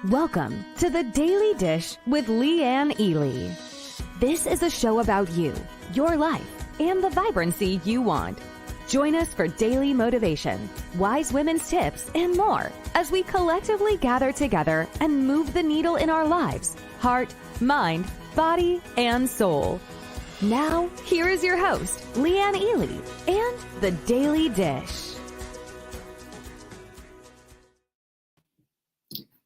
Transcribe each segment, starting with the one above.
Welcome to the Daily Dish with Leanne Ely. This is a show about you, your life, and the vibrancy you want. Join us for daily motivation, wise women's tips, and more as we collectively gather together and move the needle in our lives, heart, mind, body, and soul. Now, here is your host, Leanne Ely, and the Daily Dish.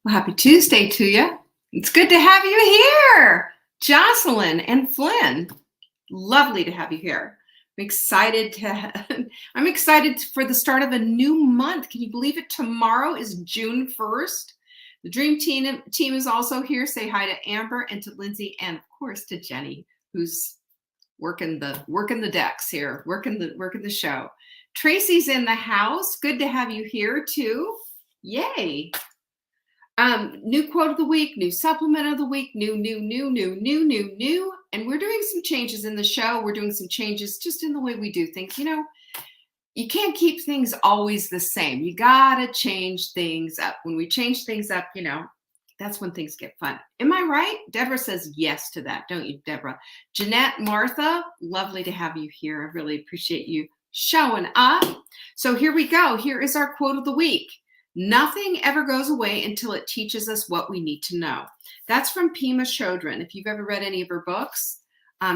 Well, happy Tuesday to you. It's good to have you here, Jocelyn and Flynn. Lovely to have you here. I'm excited for the start of a new month. Can you believe it? Tomorrow is June 1st. The Dream team is also here. Say hi to Amber and to Lindsay and of course to Jenny, who's working the decks here, working the show. Tracy's in the house. Good to have you here too. Yay. New quote of the week, new supplement of the week, new. And we're doing some changes in the show. We're doing some changes just in the way we do things. You know, you can't keep things always the same. You gotta change things up. When we change things up, you know, that's when things get fun. Am I right? Deborah says yes to that, don't you, Deborah? Jeanette, Martha, lovely to have you here. I really appreciate you showing up. So here we go. Here is our quote of the week. Nothing ever goes away until it teaches us what we need to know. That's from Pema Chodron. If you've ever read any of her books,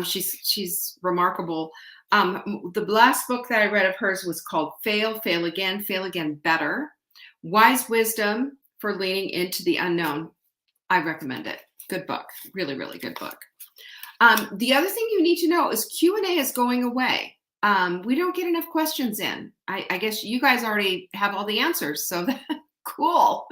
she's remarkable. The last book that I read of hers was called Fail Again Better. Wise Wisdom for Leaning into the Unknown. I recommend it. Good book. Really, really good book. The other thing you need to know is Q&A is going away. We don't get enough questions in. I guess you guys already have all the answers, so that's cool.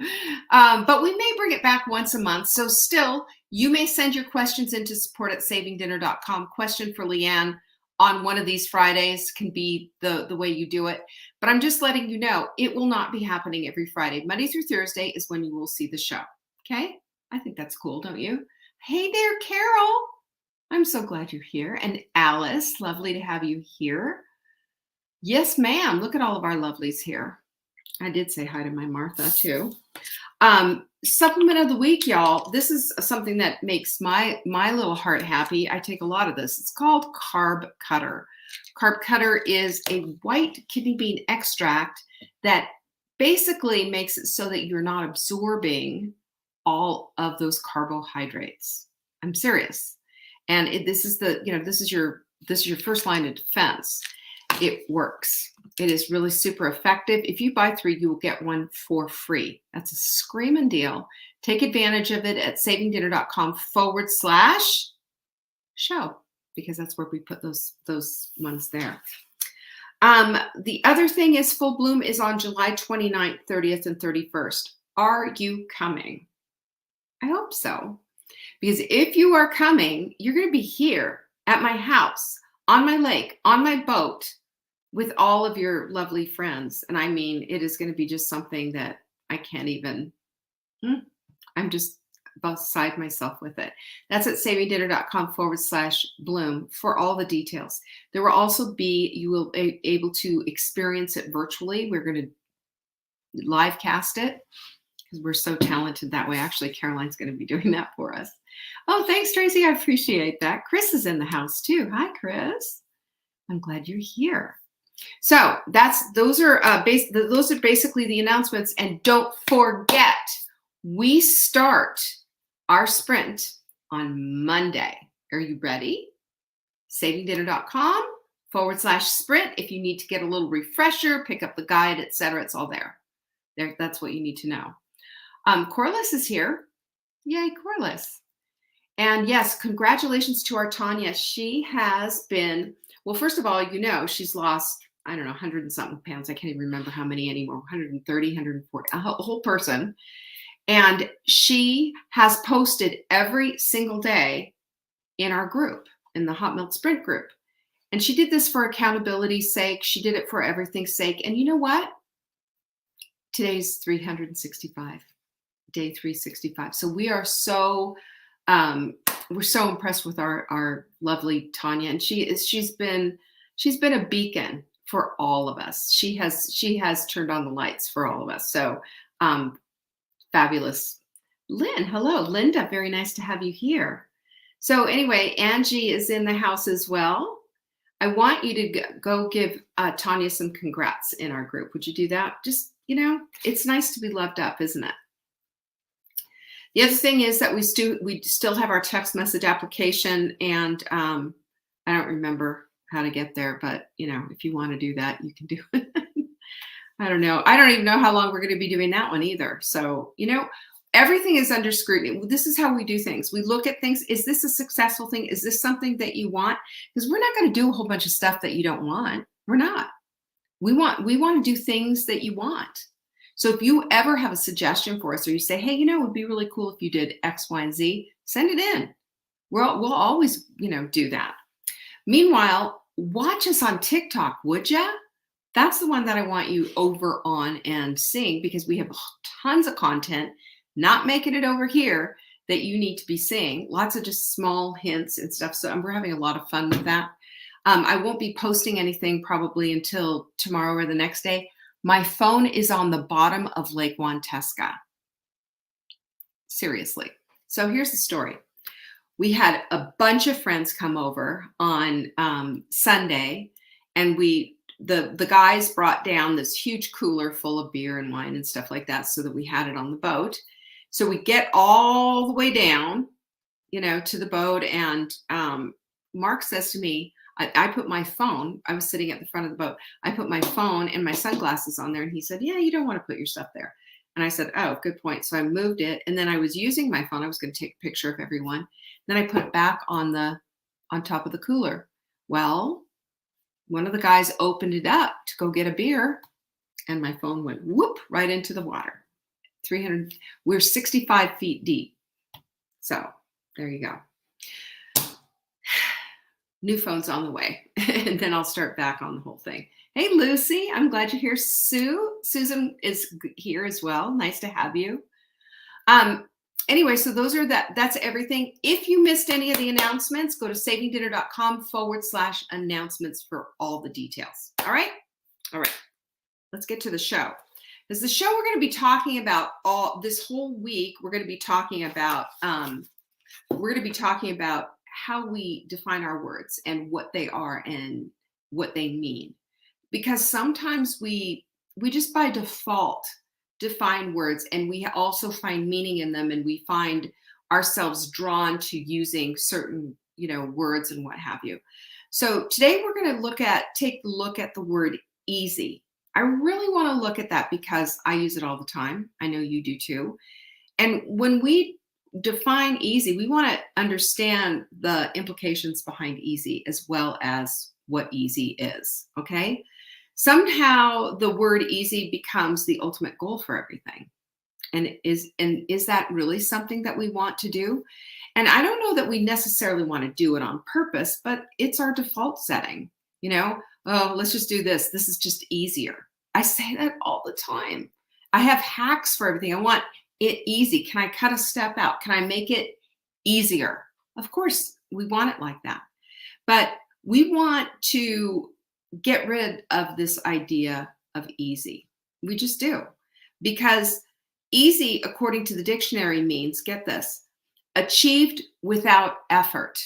But we may bring it back once a month. So still, you may send your questions into support@savingdinner.com. Question for Leanne on one of these Fridays can be the way you do it. But I'm just letting you know, it will not be happening every Friday. Monday through Thursday is when you will see the show. Okay? I think that's cool, don't you? Hey there, Carol. I'm so glad you're here. And Alice, lovely to have you here. Yes, ma'am. Look at all of our lovelies here. I did say hi to my Martha too. Supplement of the week, y'all. This is something that makes my little heart happy. I take a lot of this. It's called Carb Cutter. Carb Cutter is a white kidney bean extract that basically makes it so that you're not absorbing all of those carbohydrates. I'm serious. And this is your first line of defense. It works. It is really super effective. If you buy 3, you will get 1 for free. That's a screaming deal. Take advantage of it at savingdinner.com/show, because that's where we put those ones there. The other thing is Full Bloom is on July 29th, 30th, and 31st. Are you coming? I hope so. Because if you are coming, you're going to be here at my house, on my lake, on my boat, with all of your lovely friends. And I mean, it is going to be just something that I can't even, I'm just beside myself with it. That's at savingdinner.com/bloom for all the details. There will also be, you will be able to experience it virtually. We're going to live cast it, because we're so talented that way. Actually, Caroline's going to be doing that for us. Oh, thanks, Tracy. I appreciate that. Chris is in the house too. Hi, Chris. I'm glad you're here. So those are basically the announcements. And don't forget, we start our sprint on Monday. Are you ready? savingdinner.com/sprint. If you need to get a little refresher, pick up the guide, etc., it's all there. That's what you need to know. Corliss is here. Yay, Corliss. And yes, congratulations to our Tanya. She has been, well, first of all, you know, she's lost, I don't know, 100 and something pounds. I can't even remember how many anymore, 130, 140, a whole person. And she has posted every single day in our group, in the Hot Milk Sprint group. And she did this for accountability's sake. She did it for everything's sake. And you know what? Today's 365, day 365. So we are so, we're so impressed with our lovely Tanya. And she's been a beacon for all of us. She has turned on the lights for all of us. So fabulous Lynn, hello. Linda, very nice to have you here. So anyway, Angie is in the house as well. I want you to go give Tanya some congrats in our group. Would you do that? Just, it's nice to be loved up, isn't it? The other thing is that we still have our text message application, and I don't remember how to get there, but if you want to do that, you can do it. I don't know. I don't even know how long we're going to be doing that one either. So, everything is under scrutiny. This is how we do things. We look at things. Is this a successful thing? Is this something that you want? Because we're not going to do a whole bunch of stuff that you don't want. We're not. We want to do things that you want. So if you ever have a suggestion for us, or you say, hey, it would be really cool if you did X, Y, and Z, send it in. We'll always, do that. Meanwhile, watch us on TikTok, would ya? That's the one that I want you over on and seeing, because we have tons of content, not making it over here, that you need to be seeing. Lots of just small hints and stuff. So we're having a lot of fun with that. I won't be posting anything probably until tomorrow or the next day. My phone is on the bottom of Lake Wantesca. Seriously. So here's the story. We had a bunch of friends come over on Sunday, and the guys brought down this huge cooler full of beer and wine and stuff like that, so that we had it on the boat. So we get all the way down, to the boat, and Mark says to me, I put my phone, I was sitting at the front of the boat, I put my phone and my sunglasses on there, and he said, yeah, you don't want to put your stuff there. And I said, oh, good point. So I moved it, and then I was using my phone. I was going to take a picture of everyone. Then I put it back on top of the cooler. Well, one of the guys opened it up to go get a beer, and my phone went whoop right into the water. We're 65 feet deep. So there you go. New phone's on the way, and then I'll start back on the whole thing. Hey, Lucy, I'm glad you're here. Susan is here as well. Nice to have you. Anyway, so that's everything. If you missed any of the announcements, go to savingdinner.com/announcements for all the details. All right. Let's get to the show. Because the show we're going to be talking about all this whole week, we're going to be talking about how we define our words and what they are and what they mean. Because sometimes we just by default define words, and we also find meaning in them, and we find ourselves drawn to using certain, words and what have you. So today we're going to take a look at the word easy. I really want to look at that because I use it all the time. I know you do too. And when we define easy, we want to understand the implications behind easy as well as what easy is. Okay. Somehow the word easy becomes the ultimate goal for everything. And is that really something that we want to do? And I don't know that we necessarily want to do it on purpose, but it's our default setting. Oh, let's just do this. This is just easier. I say that all the time. I have hacks for everything. I want it easy. Can I cut a step out? Can I make it easier? Of course, we want it like that. But we want to get rid of this idea of easy. We just do. Because easy, according to the dictionary, means, get this, achieved without effort,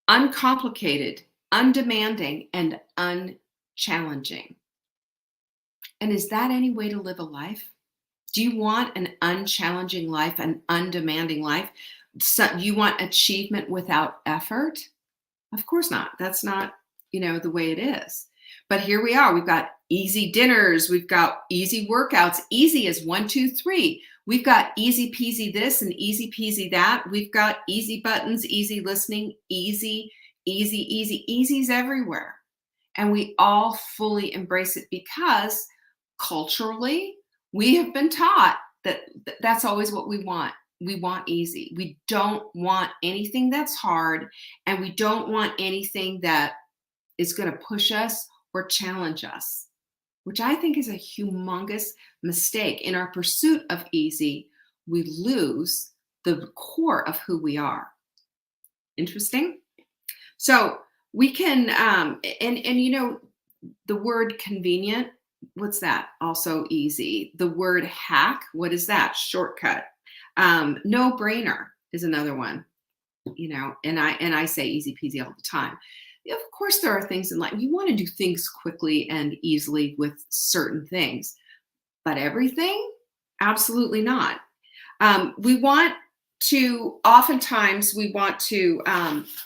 uncomplicated, undemanding, and unchallenging. And is that any way to live a life? Do you want an unchallenging life, an undemanding life? So you want achievement without effort? Of course not. That's not, the way it is. But here we are. We've got easy dinners. We've got easy workouts. Easy is 1, 2, 3. We've got easy peasy this and easy peasy that. We've got easy buttons, easy listening, easy's everywhere. And we all fully embrace it because culturally, we have been taught that that's always what we want. We want easy. We don't want anything that's hard, and we don't want anything that is going to push us or challenge us, which I think is a humongous mistake. In our pursuit of easy, we lose the core of who we are. Interesting? So we can, the word convenient, what's that? Also easy. The word hack, what is that? Shortcut. No brainer is another one, and I say easy peasy all the time. Of course, there are things in life you want to do things quickly and easily with certain things, but everything, absolutely not. We want to, oftentimes, we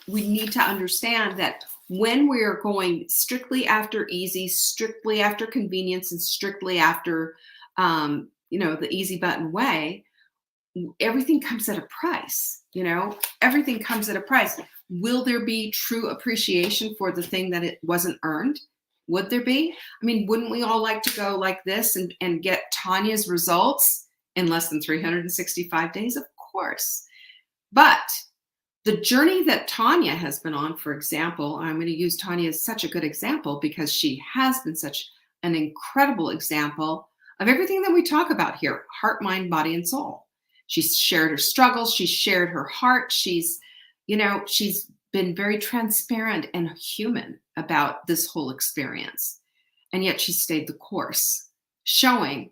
need to understand that when we are going strictly after easy, strictly after convenience, and strictly after, the easy button way, everything comes at a price. Everything comes at a price. Will there be true appreciation for the thing that it wasn't earned? Would there be? I mean, wouldn't we all like to go like this and get Tanya's results in less than 365 days? Of course. But the journey that Tanya has been on, for example, I'm going to use Tanya as such a good example because she has been such an incredible example of everything that we talk about here: heart, mind, body, and soul. She's shared her struggles. She's shared her heart. She's been very transparent and human about this whole experience. And yet she stayed the course, showing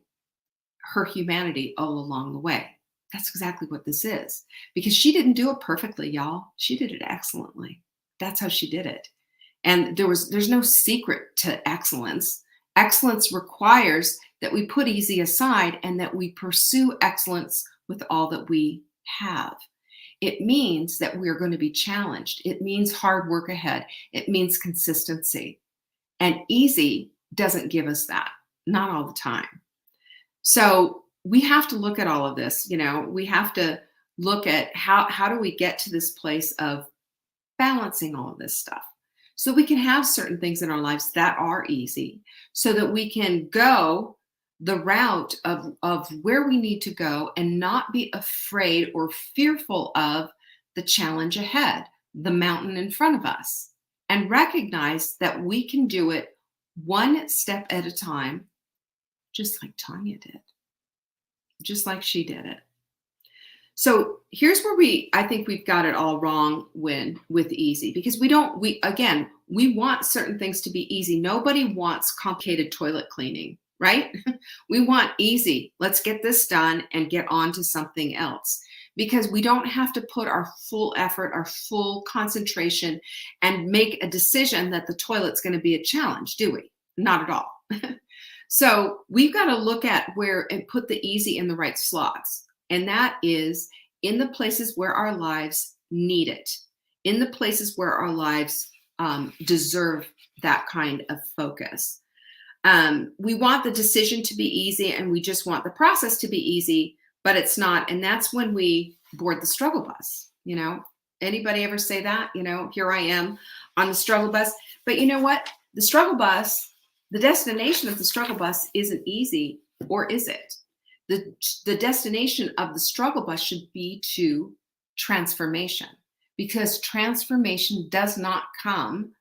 her humanity all along the way. That's exactly what this is. Because she didn't do it perfectly, y'all. She did it excellently. That's how she did it. And there's no secret to excellence. Excellence requires that we put easy aside and that we pursue excellence with all that we have. It means that we are going to be challenged. It means hard work ahead. It means consistency. And easy doesn't give us that, not all the time. So we have to look at all of this. We have to look at how do we get to this place of balancing all of this stuff so we can have certain things in our lives that are easy, so that we can go the route of where we need to go and not be afraid or fearful of the challenge ahead, the mountain in front of us, and recognize that we can do it one step at a time, just like Tanya did, just like she did it. So here's where I think we've got it all wrong with easy, because we want certain things to be easy. Nobody wants complicated toilet cleaning, right? We want easy. Let's get this done and get on to something else, because we don't have to put our full effort, our full concentration, and make a decision that the toilet's going to be a challenge, do we? Not at all. So we've got to look at where and put the easy in the right slots. And that is in the places where our lives need it, in the places where our lives deserve that kind of focus. We want the decision to be easy, and we just want the process to be easy, but it's not. And that's when we board the struggle bus. Anybody ever say that? Here I am on the struggle bus. But you know what? The struggle bus, the destination of the struggle bus isn't easy, or is it? The destination of the struggle bus should be to transformation, because transformation does not come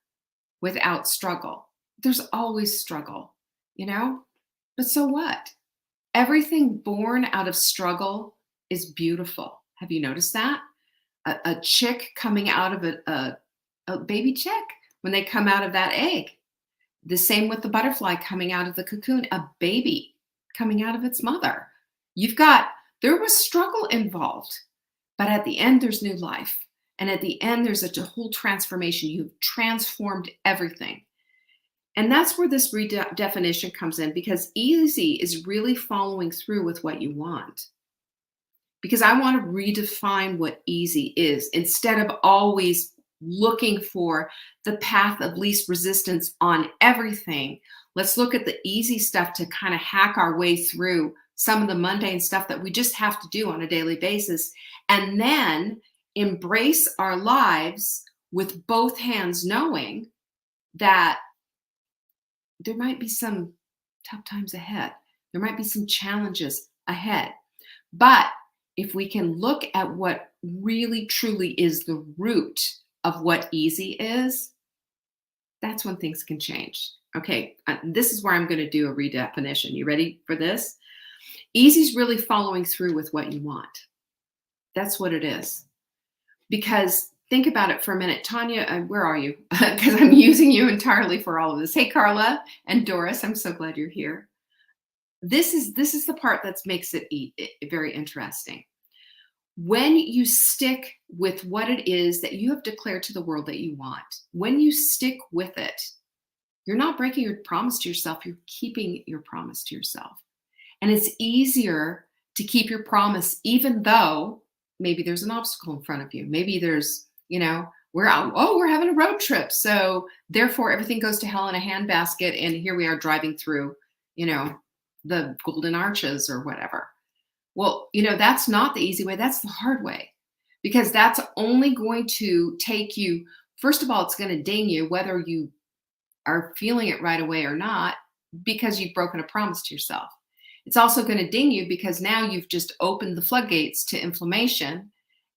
without struggle. There's always struggle, but so what? Everything born out of struggle is beautiful. Have you noticed that? A chick coming out of a baby chick, when they come out of that egg. The same with the butterfly coming out of the cocoon, a baby coming out of its mother. There was struggle involved, but at the end, there's new life. And at the end, there's a whole transformation. You've transformed everything. And that's where this redefinition comes in, because easy is really following through with what you want. Because I want to redefine what easy is, instead of always looking for the path of least resistance on everything. Let's look at the easy stuff to kind of hack our way through some of the mundane stuff that we just have to do on a daily basis, and then embrace our lives with both hands, knowing that there might be some tough times ahead. There might be some challenges ahead. But if we can look at what really truly is the root of what easy is, that's when things can change. Okay, this is where I'm going to do a redefinition. You ready for this? Easy is really following through with what you want. That's what it is. Because think about it for a minute. Tanya, where are you? Because I'm using you entirely for all of this. Hey, Carla and Doris, I'm so glad you're here. This is the part that makes it very interesting. When you stick with what it is that you have declared to the world that you want, when you stick with it, you're not breaking your promise to yourself, you're keeping your promise to yourself. And it's easier to keep your promise, even though maybe there's an obstacle in front of you. Maybe there's, we're out, we're having a road trip. So therefore everything goes to hell in a handbasket. And here we are driving through, the Golden Arches or whatever. Well, that's not the easy way. That's the hard way, because that's only going to take you, first of all, it's going to ding you whether you are feeling it right away or not, because you've broken a promise to yourself. It's also going to ding you because now you've just opened the floodgates to inflammation.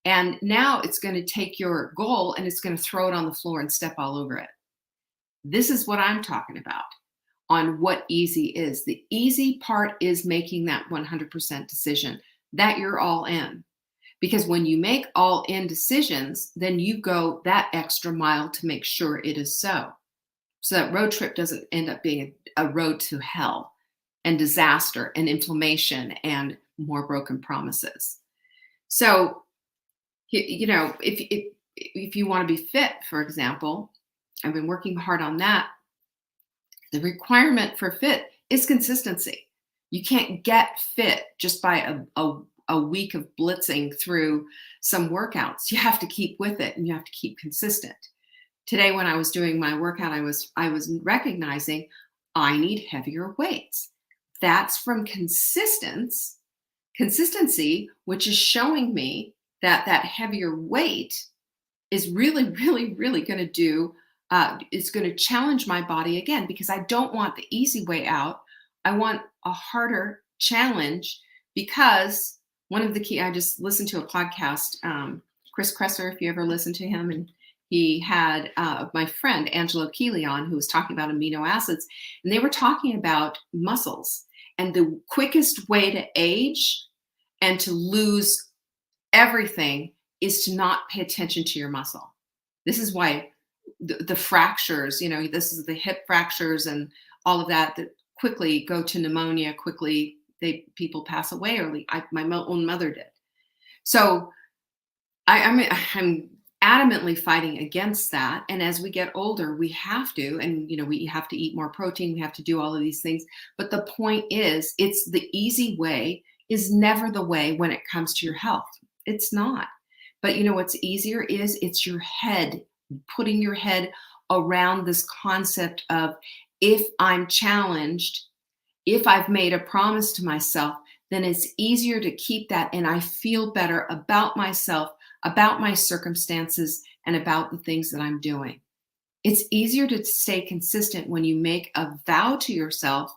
And now it's going to take your goal and it's going to throw it on the floor and step all over it. This is what I'm talking about on what easy is. The easy part is making that 100% decision that you're all in. Because when you make all in decisions, then you go that extra mile to make sure it is so. So that road trip doesn't end up being a road to hell and disaster and inflammation and more broken promises. So, if you want to be fit, for example, I've been working hard on that. The requirement for fit is consistency. You can't get fit just by a week of blitzing through some workouts. You have to keep with it and you have to keep consistent. Today, when I was doing my workout, I was recognizing I need heavier weights. That's from consistency, which is showing me that heavier weight is really, really, really going to do, it's going to challenge my body again, because I don't want the easy way out. I want a harder challenge, because one of the key, I just listened to a podcast, Chris Kresser, if you ever listen to him, and he had my friend Angelo Keeley on, who was talking about amino acids, and they were talking about muscles. And the quickest way to age and to lose everything is to not pay attention to your muscle. This is why the fractures, this is the hip fractures and all of that quickly go to pneumonia. Quickly, people pass away early. My own mother did. So I'm adamantly fighting against that. And as we get older, we have to, and we have to eat more protein. We have to do all of these things. But the point is, it's the easy way is never the way when it comes to your health. It's not. But what's easier is it's your head, putting your head around this concept of, if I'm challenged, if I've made a promise to myself, then it's easier to keep that. And I feel better about myself, about my circumstances, and about the things that I'm doing. It's easier to stay consistent when you make a vow to yourself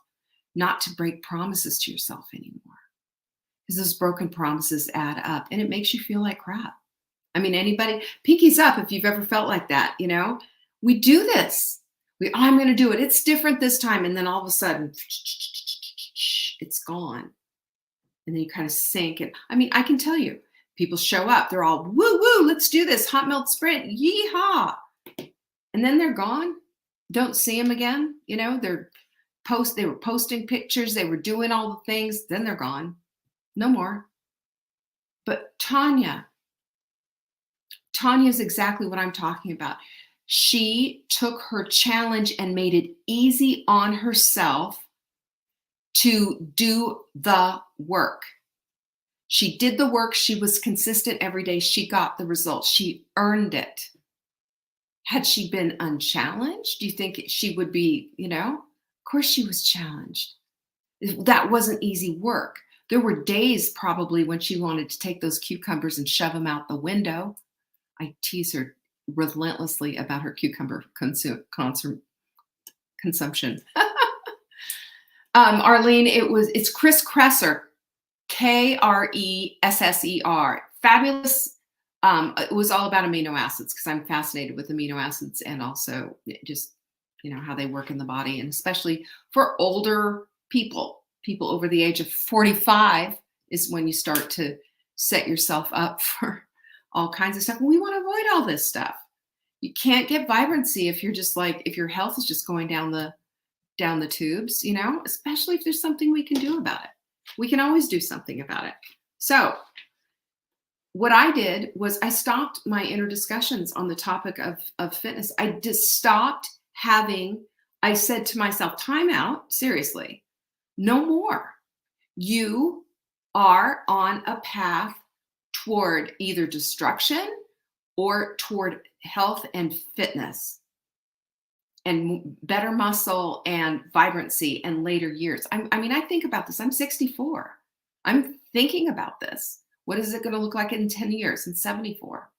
not to break promises to yourself anymore. Because those broken promises add up and it makes you feel like crap. I mean, anybody, pinkies up if you've ever felt like that, we do this. I'm going to do it. It's different this time. And then all of a sudden, it's gone. And then you kind of sink. And I mean, I can tell you, people show up, they're all woo woo, let's do this hot melt sprint, yeehaw. And then they're gone. Don't see them again. They were posting pictures, they were doing all the things, then they're gone. No more. But Tanya is exactly what I'm talking about. She took her challenge and made it easy on herself to do the work. She did the work. She was consistent every day. She got the results. She earned it. Had she been unchallenged, do you think she would be, of course she was challenged. That wasn't easy work. There were days probably when she wanted to take those cucumbers and shove them out the window. I tease her relentlessly about her cucumber consumption. Arlene, it's Chris Kresser, Kresser, fabulous. It was all about amino acids, because I'm fascinated with amino acids, and also just, how they work in the body, and especially for older people over the age of 45 is when you start to set yourself up for all kinds of stuff. We want to avoid all this stuff. You can't get vibrancy if you're just if your health is just going down the tubes, especially if there's something we can do about it. We can always do something about it. So what I did was I stopped my inner discussions on the topic of fitness. I just stopped having, I said to myself, time out, seriously, no more. You are on a path toward either destruction or toward health and fitness and better muscle and vibrancy in later years. I mean, I think about this. I'm 64. I'm thinking about this. What is it going to look like in 10 years, in 74,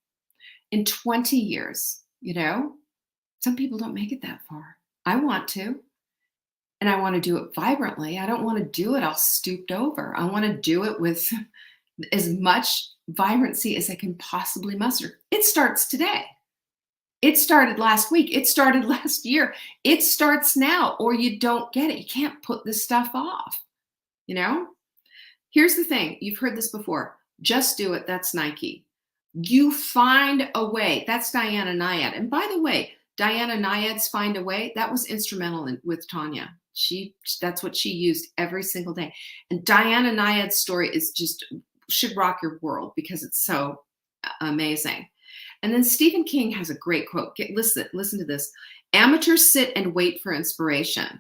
in 20 years? You know, some people don't make it that far. I want to. And I want to do it vibrantly. I don't want to do it all stooped over. I want to do it with as much vibrancy as I can possibly muster. It starts today. It started last week. It started last year. It starts now, or you don't get it. You can't put this stuff off. You know? Here's the thing. You've heard this before. Just do it. That's Nike. You find a way. That's Diana Nyad. And by the way, Diana Nyad's Find a Way, that was instrumental with Tanya. That's what she used every single day. And Diana Nyad's story is just should rock your world because it's so amazing. And then Stephen King has a great quote. Listen to this. Amateurs sit and wait for inspiration.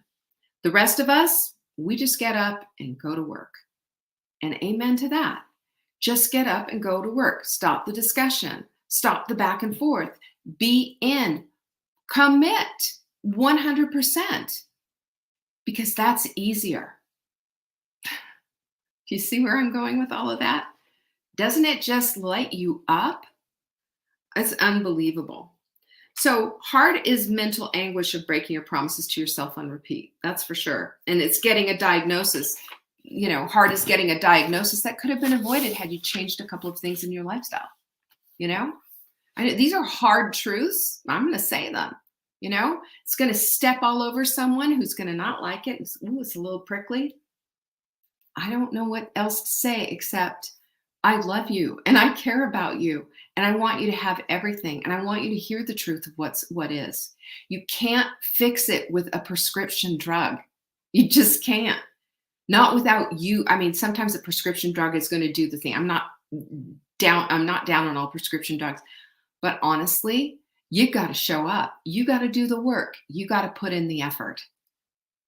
The rest of us, we just get up and go to work. And amen to that. Just get up and go to work. Stop the discussion. Stop the back and forth. Be in. Commit 100%. Because that's easier. Do you see where I'm going with all of that? Doesn't it just light you up? It's unbelievable. So hard is mental anguish of breaking your promises to yourself on repeat. That's for sure. And it's getting a diagnosis. You know, hard is getting a diagnosis that could have been avoided had you changed a couple of things in your lifestyle. You know, these are hard truths. I'm going to say them. You know, it's going to step all over someone who's going to not like it. It's a little prickly. I don't know what else to say except I love you and I care about you and I want you to have everything and I want you to hear the truth of what is. You can't fix it with a prescription drug. You just can't. Not without you. I mean, sometimes a prescription drug is going to do the thing. I'm not down on all prescription drugs, but honestly, you got to show up. You got to do the work. You got to put in the effort.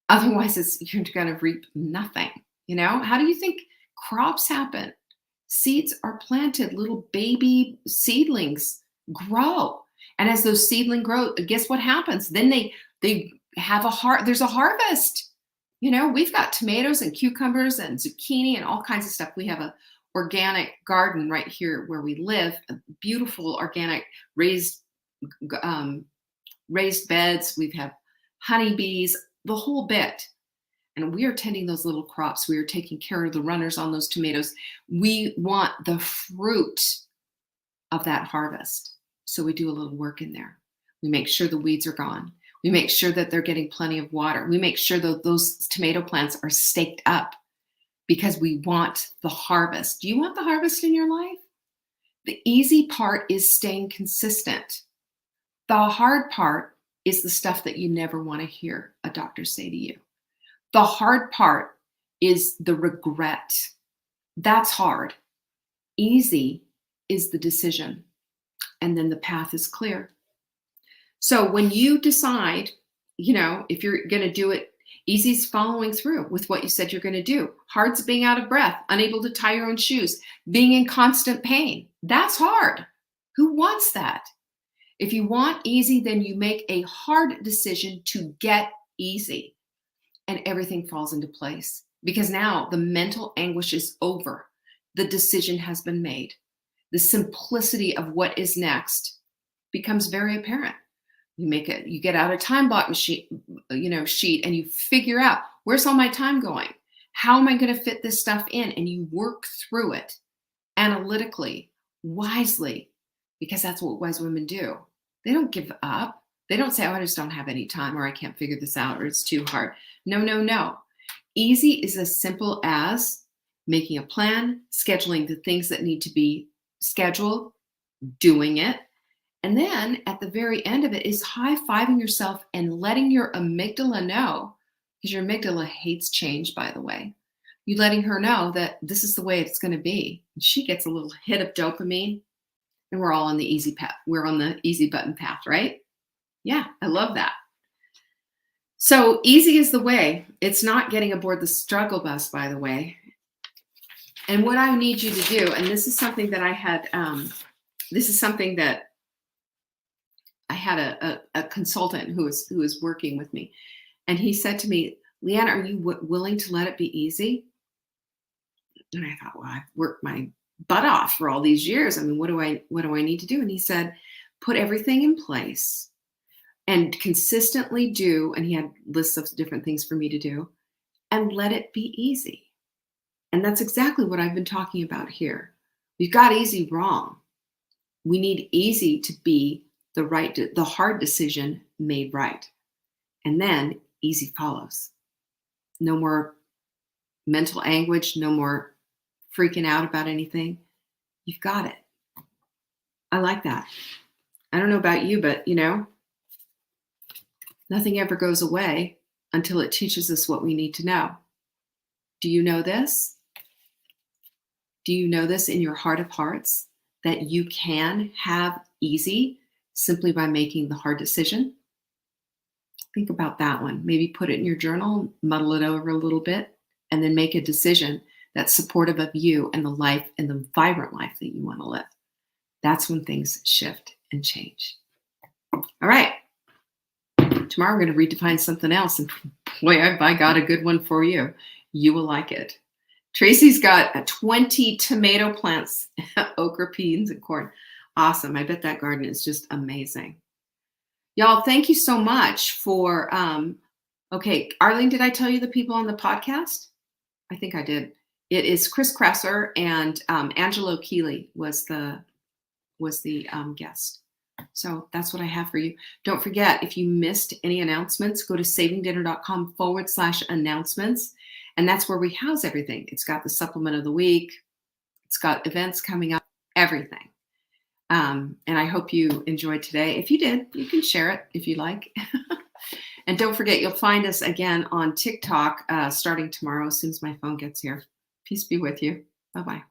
Otherwise, you're going to reap nothing. You know, how do you think crops happen? Seeds are planted, little baby seedlings grow. And as those seedlings grow, guess what happens? Then they have there's a harvest. You know, we've got tomatoes and cucumbers and zucchini and all kinds of stuff. We have a organic garden right here where we live, a beautiful organic raised beds. We have honeybees, the whole bit. And we are tending those little crops. We are taking care of the runners on those tomatoes. We want the fruit of that harvest. So we do a little work in there. We make sure the weeds are gone. We make sure that they're getting plenty of water. We make sure that those tomato plants are staked up because we want the harvest. Do you want the harvest in your life? The easy part is staying consistent. The hard part is the stuff that you never want to hear a doctor say to you. The hard part is the regret. That's hard. Easy is the decision. And then the path is clear. So when you decide, you know, if you're going to do it, easy's following through with what you said you're going to do. Hard's being out of breath, unable to tie your own shoes, being in constant pain. That's hard. Who wants that? If you want easy, then you make a hard decision to get easy. And everything falls into place because now the mental anguish is over. The decision has been made. The simplicity of what is next becomes very apparent. You get out a time block sheet and you figure out, where's all my time going? How am I going to fit this stuff in? And you work through it analytically, wisely, because that's what wise women do. They don't give up. They don't say, oh, I just don't have any time, or I can't figure this out, or it's too hard. No. Easy is as simple as making a plan, scheduling the things that need to be scheduled, doing it. And then at the very end of it is high-fiving yourself and letting your amygdala know, because your amygdala hates change, by the way. You letting her know that this is the way it's going to be. And she gets a little hit of dopamine, and we're all on the easy path. We're on the easy button path, right? Yeah, I love that. So easy is the way. It's not getting aboard the struggle bus, by the way. And what I need you to do, and this is something that I had, a consultant who was working with me, and he said to me, Leanne, are you willing to let it be easy? And I thought, well, I've worked my butt off for all these years. I mean, what do I need to do? And he said, put everything in place and consistently do, and he had lists of different things for me to do, and let it be easy. And that's exactly what I've been talking about here. We've got easy wrong. We need easy to be the hard decision made right. And then easy follows. No more mental anguish, no more freaking out about anything. You've got it. I like that. I don't know about you, but nothing ever goes away until it teaches us what we need to know. Do you know this? Do you know this in your heart of hearts, that you can have easy simply by making the hard decision? Think about that one. Maybe put it in your journal, muddle it over a little bit, and then make a decision that's supportive of you and the life and the vibrant life that you want to live. That's when things shift and change. All right. Tomorrow we're going to redefine something else. And boy, have I got a good one for you. You will like it. Tracy's got 20 tomato plants, okra, peas, and corn. Awesome. I bet that garden is just amazing. Y'all, thank you so much for, okay, Arlene, did I tell you the people on the podcast? I think I did. It is Chris Kresser and Angelo Keeley was the guest. So that's what I have for you. Don't forget, if you missed any announcements, go to savingdinner.com/announcements. And that's where we house everything. It's got the supplement of the week. It's got events coming up, everything. And I hope you enjoyed today. If you did, you can share it if you like. And don't forget, you'll find us again on TikTok starting tomorrow as soon as my phone gets here. Peace be with you. Bye-bye.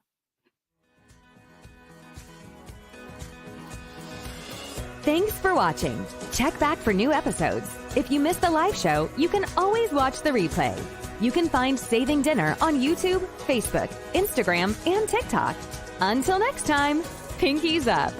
Thanks for watching. Check back for new episodes. If you missed the live show, you can always watch the replay. You can find Saving Dinner on YouTube, Facebook, Instagram, and TikTok. Until next time, pinkies up.